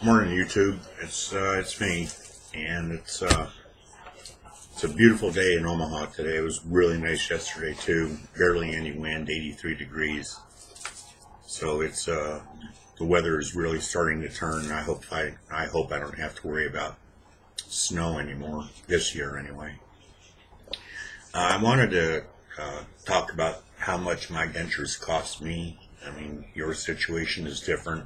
Morning, YouTube. It's me, and it's a beautiful day in Omaha today. It was really nice yesterday too. Barely any wind, 83 degrees. So it's the weather is really starting to turn. And I hope I don't have to worry about snow anymore this year anyway. I wanted to talk about how much my dentures cost me. I mean, your situation is different.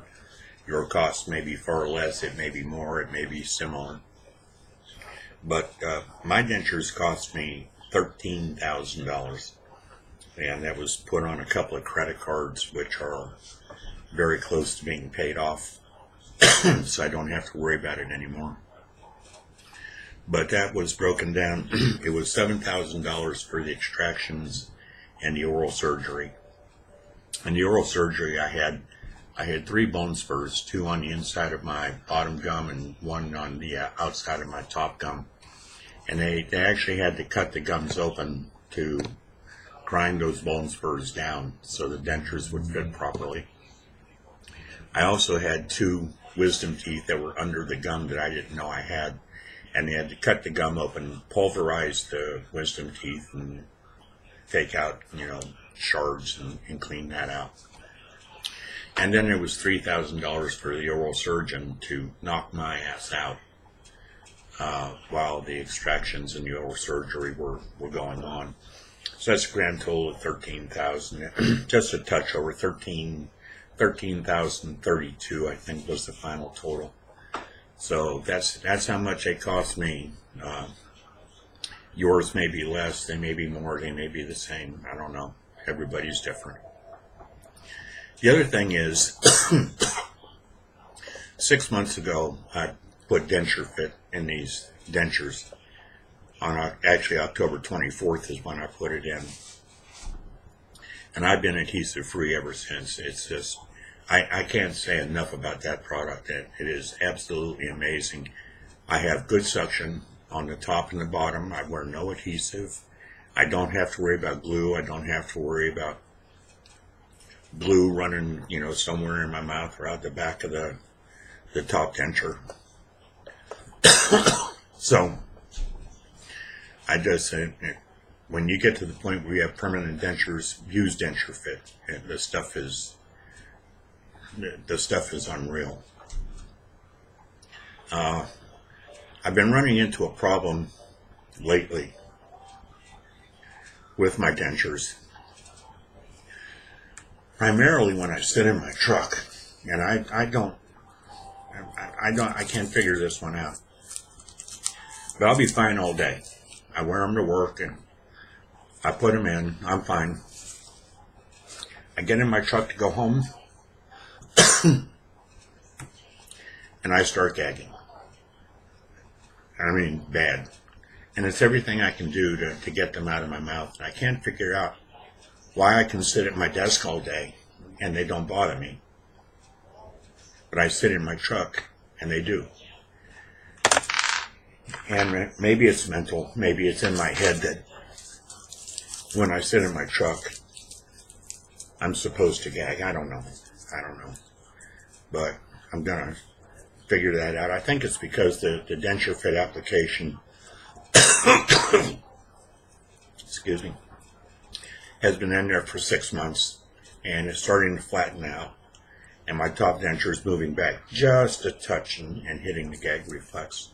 Your cost may be far less, it may be more, it may be similar. But my dentures cost me $13,000. And that was put on a couple of credit cards, which are very close to being paid off. So I don't have to worry about it anymore. But that was broken down. It was $7,000 for the extractions and the oral surgery. And the oral surgery, I had 3 bone spurs, 2 on the inside of my bottom gum and 1 on the outside of my top gum. And they actually had to cut the gums open to grind those bone spurs down so the dentures would fit properly. I also had 2 wisdom teeth that were under the gum that I didn't know I had. And they had to cut the gum open, pulverize the wisdom teeth, and take out, shards and clean that out. And then there was $3,000 for the oral surgeon to knock my ass out while the extractions and the oral surgery were going on. So that's a grand total of $13,000. Just a touch over $13,032, I think, was the final total. So that's how much it cost me. Yours may be less, they may be more, they may be the same. I don't know. Everybody's different. The other thing is, 6 months ago, I put densurefit in these dentures. Actually, October 24th is when I put it in. And I've been adhesive free ever since. It's just, I can't say enough about that product. It is absolutely amazing. I have good suction on the top and the bottom. I wear no adhesive. I don't have to worry about glue. I don't have to worry about glue running, somewhere in my mouth or out the back of the top denture. So, I just say, when you get to the point where you have permanent dentures, use densurefit. The stuff is unreal. I've been running into a problem lately with my dentures. Primarily when I sit in my truck, and I can't figure this one out. But I'll be fine all day. I wear them to work and I put them in. I'm fine. I get in my truck to go home, and I start gagging. I mean, bad. And it's everything I can do to get them out of my mouth. And I can't figure out why I can sit at my desk all day and they don't bother me. But I sit in my truck and they do. And maybe it's mental, maybe it's in my head that when I sit in my truck, I'm supposed to gag. I don't know. But I'm going to figure that out. I think it's because the densurefit application excuse me, has been in there for 6 months and it's starting to flatten out, and my top denture is moving back just a touch and hitting the gag reflex.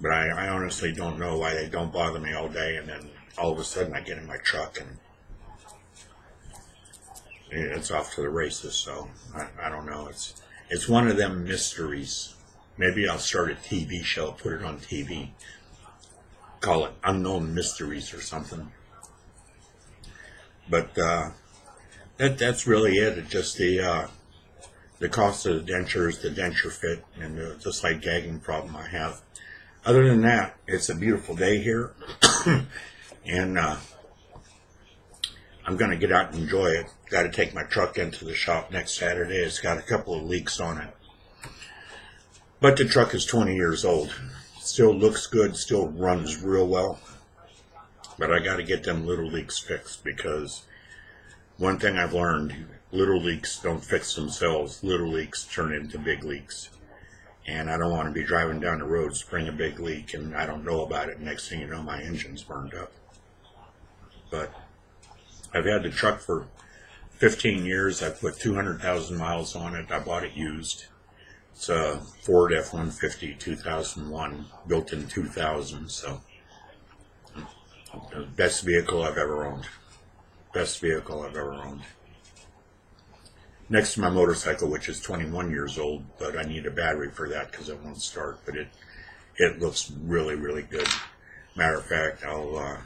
But I honestly don't know why they don't bother me all day, and then all of a sudden I get in my truck and it's off to the races. So I don't know. It's one of them mysteries. Maybe I'll start a TV show, put it on TV, call it Unknown Mysteries or something. But that's really it. It's just the cost of the dentures, the densurefit, and the slight gagging problem I have. Other than that, it's a beautiful day here, and I'm going to get out and enjoy it. Got to take my truck into the shop next Saturday. It's got a couple of leaks on it. But the truck is 20 years old. Still looks good, still runs real well. But I got to get them little leaks fixed, because one thing I've learned, little leaks don't fix themselves. Little leaks turn into big leaks. and I don't want to be driving down the road, spring a big leak, and I don't know about it. Next thing you know, my engine's burned up. But I've had the truck for 15 years. I put 200,000 miles on it. I bought it used. It's a Ford F-150 2001, built in 2000, so the best vehicle I've ever owned. Best vehicle I've ever owned. Next to my motorcycle, which is 21 years old, but I need a battery for that because it won't start, but it looks really, really good. Matter of fact, I'll,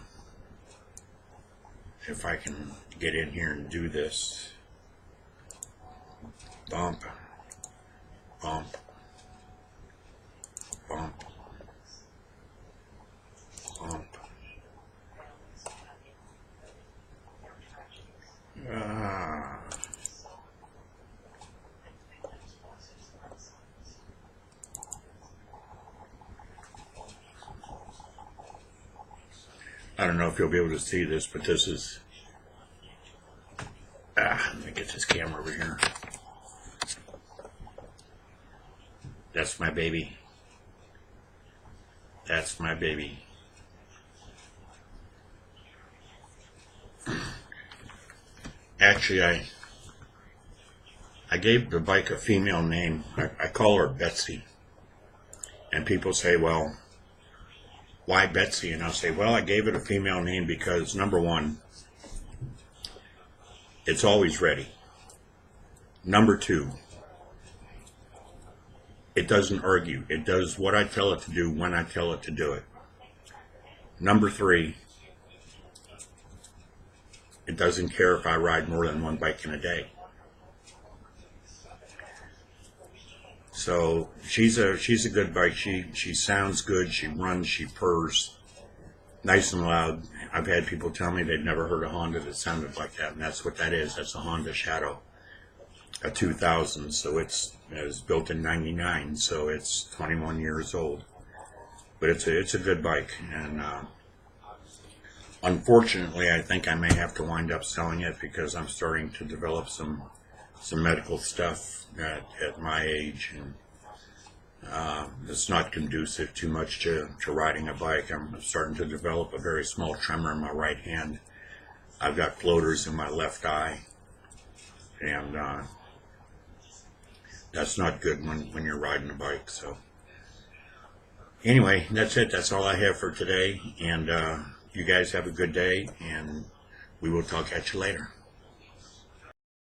if I can get in here and do this, bump, bump, bump, bump. I don't know if you'll be able to see this, but this is, let me get this camera over here. That's my baby. That's my baby. Actually, I gave the bike a female name. I call her Betsy. And people say, well, why Betsy? And I'll say, well, I gave it a female name because, number one, it's always ready. Number two, it doesn't argue. It does what I tell it to do when I tell it to do it. Number three, it doesn't care if I ride more than one bike in a day. So she's a good bike. She sounds good. She runs. She purrs, nice and loud. I've had people tell me they'd never heard a Honda that sounded like that, and that's what that is. That's a Honda Shadow, a 2000. So it was built in '99. So it's 21 years old. But it's a good bike, and unfortunately, I think I may have to wind up selling it because I'm starting to develop some medical stuff at my age, and it's not conducive too much to riding a bike. I'm starting to develop a very small tremor in my right hand. I've got floaters in my left eye, and that's not good when you're riding a bike. So anyway, that's it. That's all I have for today, and you guys have a good day, and we will talk at you later.